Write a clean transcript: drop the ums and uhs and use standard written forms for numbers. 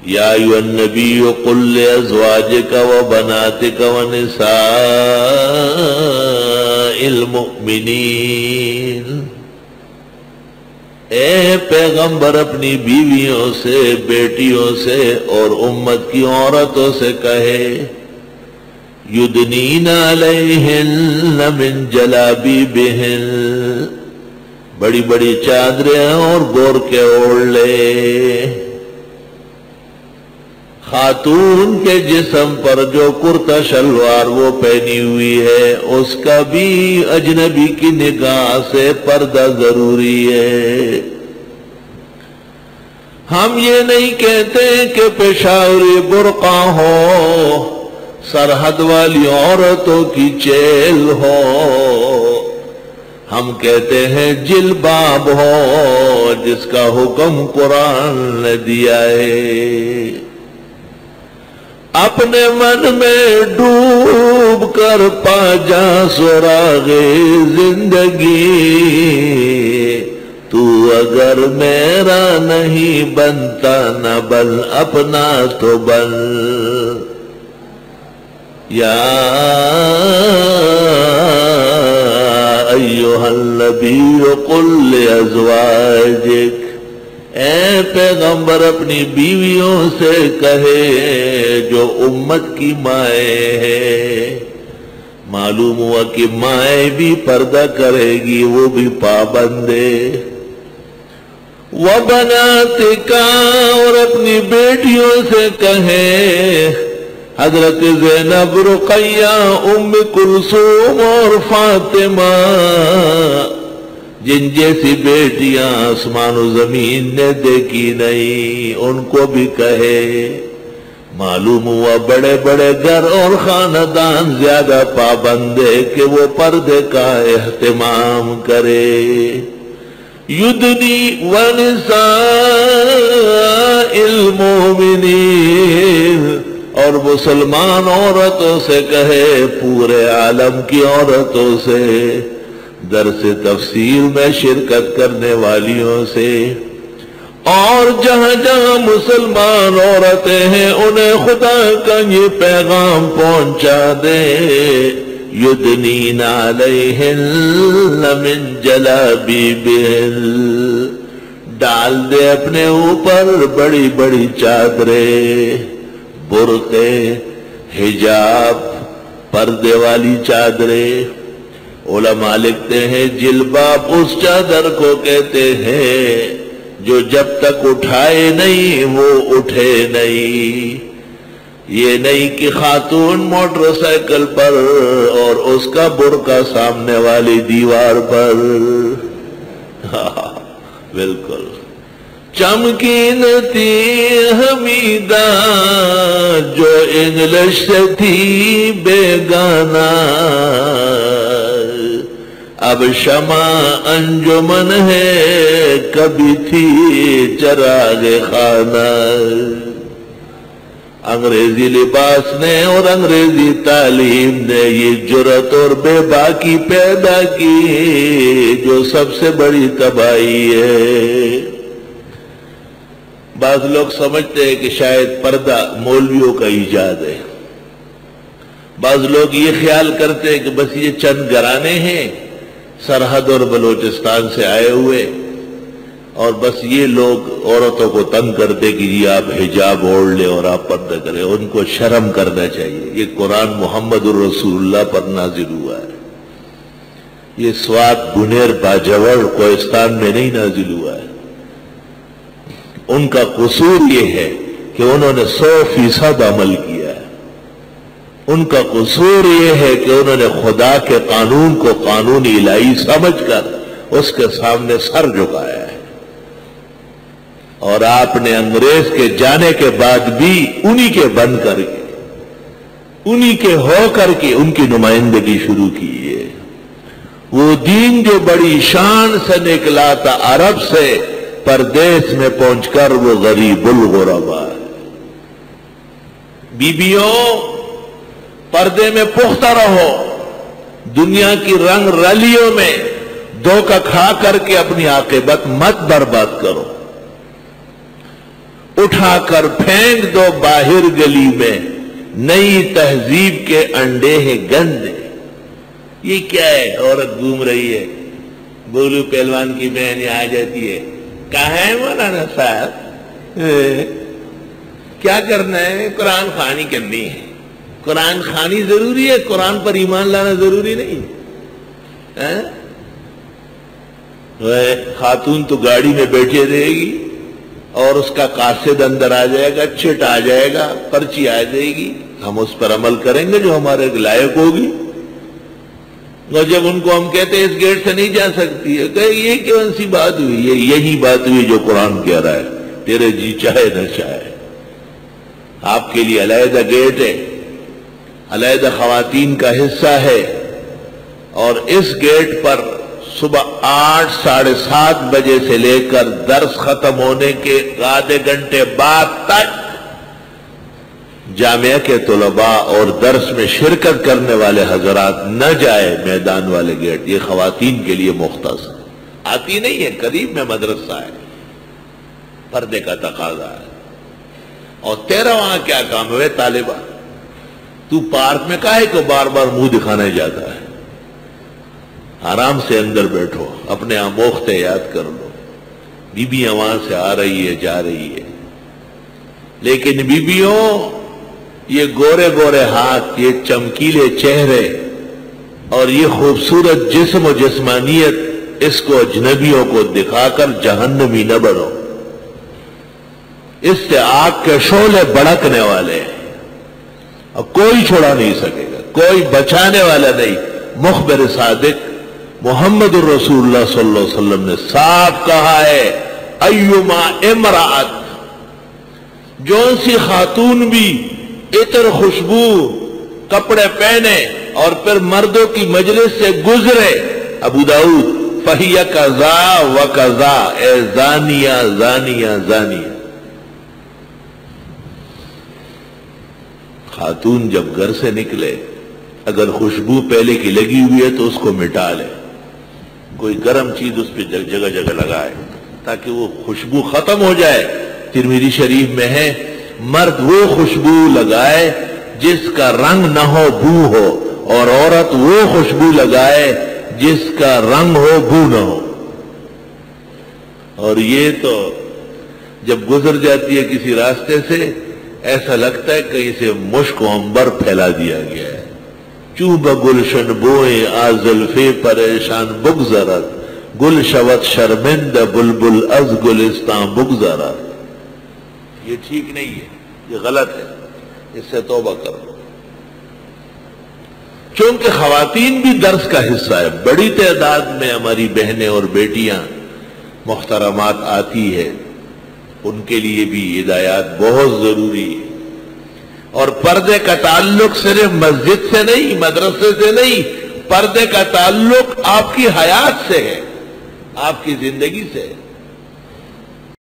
یا ایھا النبی قل لازواجک وبناتک ونساء المؤمنین، اے پیغمبر اپنی بیویوں سے، بیٹیوں سے اور امت کی عورتوں سے کہے یدنین علیہن من جلابیبہن، بڑی بڑی چادریں اور بورکے اوڑھ لے۔ خاتون کے جسم پر جو کرتا شلوار وہ پہنی ہوئی ہے اس کا بھی اجنبی کی نگاہ سے پردہ ضروری ہے۔ ہم یہ نہیں کہتے کہ پشاوری برقع ہو، سرحد والی عورتوں کی چیل ہو، ہم کہتے ہیں جلباب ہو جس کا حکم قرآن نے دیا ہے۔ اپنے من میں ڈوب کر پا جا سراغ زندگی، تو اگر میرا نہیں بنتا نہ بن، اپنا تو بن۔ یا ایھا النبی قل لازواجک، اے پیغمبر اپنی بیویوں سے کہے جو امت کی مائیں ہے۔ معلوم ہوا کہ مائیں بھی پردہ کرے گی، وہ بھی پابندے۔ وبناتک، اور اپنی بیٹیوں سے کہے، حضرت زینب، رقیہ، ام کلثوم اور فاطمہ، جن جیسی بیٹیاں آسمان و زمین نے دیکھی نہیں، ان کو بھی کہے۔ معلوم ہوا بڑے بڑے گھر اور خاندان زیادہ پابندے کہ وہ پردے کا اہتمام کرے۔ یدنی ونساء المؤمنین، اور مسلمان عورتوں سے کہے، پورے عالم کی عورتوں سے، درس تفسیر میں شرکت کرنے والیوں سے، اور جہاں جہاں مسلمان عورتیں ہیں انہیں خدا کا یہ پیغام پہنچا دے، یدنین علیہن من جلابیبہن، ڈال دے اپنے اوپر بڑی بڑی چادریں، برقعے، حجاب، پردے والی چادریں۔ علماء لکھتے ہیں جلباب اس چادر کو کہتے ہیں جو جب تک اٹھائے نہیں وہ اٹھے نہیں۔ یہ نہیں کہ خاتون موٹر سائیکل پر اور اس کا برقع سامنے والی دیوار پر، بالکل۔ چمکی نتی حمیدہ جو انگلش سے تھی بیگانہ، اب شمع انجمن ہے کبھی تھی چراغ خانہ۔ انگریزی لباس نے اور انگریزی تعلیم نے یہ جرأت اور بے باکی پیدا کی جو سب سے بڑی تباہی ہے۔ بعض لوگ سمجھتے ہیں کہ شاید پردہ مولویوں کا ایجاد ہے، بعض لوگ یہ خیال کرتے ہیں کہ بس یہ چند گھرانے ہیں سرحد اور بلوچستان سے آئے ہوئے، اور بس یہ لوگ عورتوں کو تنگ کرتے کہ جی آپ حجاب اوڑھ لیں اور آپ پردہ کریں۔ ان کو شرم کرنا چاہیے، یہ قرآن محمد الرسول اللہ پر نازل ہوا ہے، یہ سوات بنیر باجوڑ کوہستان میں نہیں نازل ہوا ہے۔ ان کا قصور یہ ہے کہ انہوں نے 100% عمل کیا ہے، ان کا قصور یہ ہے کہ انہوں نے خدا کے قانون کو قانون الہی سمجھ کر اس کے سامنے سر جھکایا ہے، اور آپ نے انگریز کے جانے کے بعد بھی انہی کے بن کر کے، انہی کے ہو کر کے ان کی نمائندگی شروع کی ہے۔ وہ دین جو بڑی شان سے نکلا تھا عرب سے، پردیس میں پہنچ کر وہ غریب الغربا ہے۔ بیبیوں پردے میں پختہ رہو، دنیا کی رنگ رلیوں میں دھوکہ کھا کر کے اپنی عاقبت مت برباد کرو۔ اٹھا کر پھینک دو باہر گلی میں، نئی تہذیب کے انڈے ہیں گندے۔ یہ کیا ہے؟ عورت گھوم رہی ہے، بولو پہلوان کی بہن آ جاتی ہے، کہاں ہے مولانا صاحب؟ کیا کرنا ہے؟ قرآن خوانی کرنی ہے۔ قرآن خوانی ضروری ہے، قرآن پر ایمان لانا ضروری نہیں ہے۔ خاتون تو گاڑی میں بیٹھے رہے گی اور اس کا قاصد اندر آ جائے گا، چٹ آ جائے گا، پرچی آ جائے گی، ہم اس پر عمل کریں گے جو ہمارے لائق ہوگی۔ اور جب ان کو ہم کہتے ہیں اس گیٹ سے نہیں جا سکتی ہے، کہ یہ کون سی بات ہوئی؟ یہی بات ہوئی جو قرآن کہہ رہا ہے، تیرے جی چاہے نہ چاہے۔ آپ کے لیے علیحدہ گیٹ ہے، علیحدہ خواتین کا حصہ ہے، اور اس گیٹ پر صبح 8 ساڑھے 7 بجے سے لے کر درس ختم ہونے کے آدھے گھنٹے بعد تک جامعہ کے طلباء اور درس میں شرکت کرنے والے حضرات نہ جائے میدان والے گیٹ۔ یہ خواتین کے لیے مختص ہے، آتی نہیں ہے، قریب میں مدرسہ ہے، پردے کا تقاضا ہے۔ اور تیرا وہاں کیا کام ہے طالبہ؟ تو پارک میں کاہے کو بار بار منہ دکھانے جاتا ہے؟ آرام سے اندر بیٹھو، اپنے آموختے یاد کر لو۔ بیویاں وہاں سے آ رہی ہے، جا رہی ہے، لیکن بیویوں، یہ گورے گورے ہاتھ، یہ چمکیلے چہرے اور یہ خوبصورت جسم و جسمانیت، اس کو اجنبیوں کو دکھا کر جہنمی نہ بنو۔ اس سے آگ کے شعلے بھڑکنے والے ہیں اور کوئی چھڑا نہیں سکے گا، کوئی بچانے والا نہیں۔ مخبر صادق محمد الرسول اللہ صلی اللہ علیہ وسلم نے صاف کہا ہے، ایما امرأت، جون سی خاتون بھی عطر خوشبو کپڑے پہنے اور پھر مردوں کی مجلس سے گزرے، ابو داؤد، فہی کذا و کذا، اے زانیہ زانیہ زانیہ۔ خاتون جب گھر سے نکلے، اگر خوشبو پہلے کی لگی ہوئی ہے تو اس کو مٹا لے، کوئی گرم چیز اس پہ جگہ جگہ لگائے تاکہ وہ خوشبو ختم ہو جائے۔ ترمذی شریف میں ہے، مرد وہ خوشبو لگائے جس کا رنگ نہ ہو، بو ہو، اور عورت وہ خوشبو لگائے جس کا رنگ ہو، بو نہ ہو۔ اور یہ تو جب گزر جاتی ہے کسی راستے سے، ایسا لگتا ہے کہیں سے مشک و عنبر پھیلا دیا گیا ہے۔ چوب گلشن بوئیں آزلفے پریشان بگذرت، گل شوت شرمند بلبل از گلستان بگذرت۔ یہ ٹھیک نہیں ہے، یہ غلط ہے، اس سے توبہ کر لو۔ چونکہ خواتین بھی درس کا حصہ ہے، بڑی تعداد میں ہماری بہنیں اور بیٹیاں محترمات آتی ہے، ان کے لیے بھی ہدایات بہت ضروری ہے۔ اور پردے کا تعلق صرف مسجد سے نہیں، مدرسے سے نہیں، پردے کا تعلق آپ کی حیات سے ہے، آپ کی زندگی سے ہے۔